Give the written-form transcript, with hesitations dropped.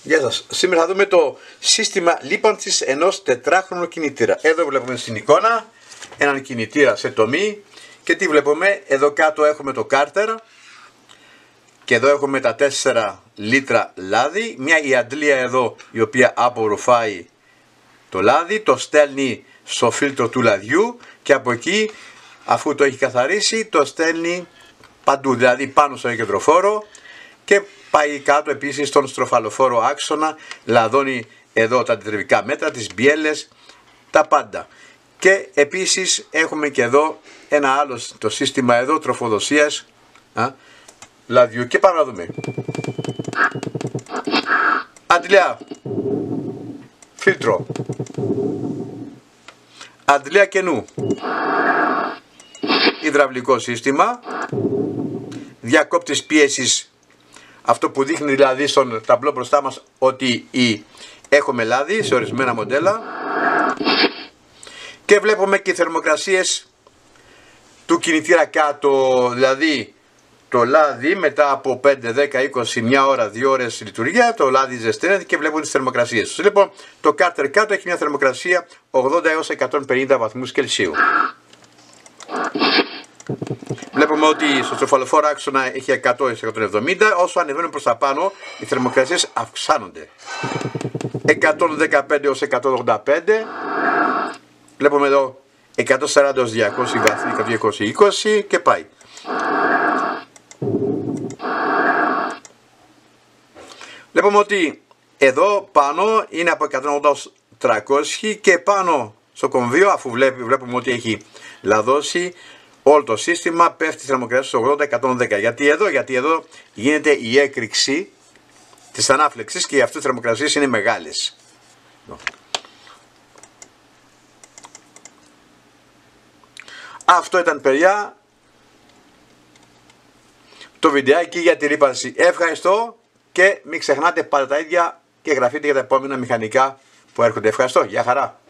Γεια σας. Σήμερα θα δούμε το σύστημα λίπανσης ενός τετράχρονου κινητήρα. Εδώ βλέπουμε στην εικόνα έναν κινητήρα σε τομή και τι βλέπουμε? Εδώ κάτω έχουμε το κάρτερ και εδώ έχουμε τα 4 λίτρα λάδι. Μια η αντλία εδώ η οποία απορροφάει το λάδι, το στέλνει στο φίλτρο του λαδιού και από εκεί, αφού το έχει καθαρίσει, το στέλνει παντού, δηλαδή πάνω στο κεντροφόρο και πάει κάτω επίσης στον στροφαλοφόρο άξονα, λαδώνει εδώ τα τετρεβικά μέτρα, τις μπιέλες, τα πάντα. Και επίσης έχουμε και εδώ ένα άλλο το σύστημα εδώ τροφοδοσίας λαδιού και πάμε να δούμε. Αντλία, φίλτρο, αντλία καινού, υδραυλικό σύστημα, διακόπτης πίεσης. Αυτό που δείχνει δηλαδή στον ταμπλό μπροστά μας ότι έχουμε λάδι σε ορισμένα μοντέλα και βλέπουμε και οι θερμοκρασίες του κινητήρα κάτω, δηλαδή το λάδι μετά από 5, 10, 20, μια ώρα, 2 ώρες λειτουργία, το λάδι ζεσταίνεται και βλέπουμε τις θερμοκρασίες τους. Λοιπόν, το κάρτερ κάτω έχει μια θερμοκρασία 80 έως 150 βαθμούς Κελσίου. Βλέπουμε ότι στο στροφαλοφόρο άξονα έχει 100-170, όσο ανεβαίνουν προς τα πάνω οι θερμοκρασίες αυξάνονται. 115 έως 185, βλέπουμε εδώ 140 έως 220 και πάει. Βλέπουμε ότι εδώ πάνω είναι από 180 έως 300 και πάνω στο κομβίο, αφού βλέπουμε ότι έχει λαδώσει όλο το σύστημα, πέφτει η θερμοκρασία στο 80-110. Γιατί εδώ γίνεται η έκρηξη της ανάφλεξης και αυτές οι θερμοκρασίες είναι μεγάλες. Αυτό ήταν, παιδιά, το βιντεάκι για τη ρύπανση. Ευχαριστώ και μην ξεχνάτε πάντα τα ίδια και γραφείτε για τα επόμενα μηχανικά που έρχονται. Ευχαριστώ. Γεια χαρά.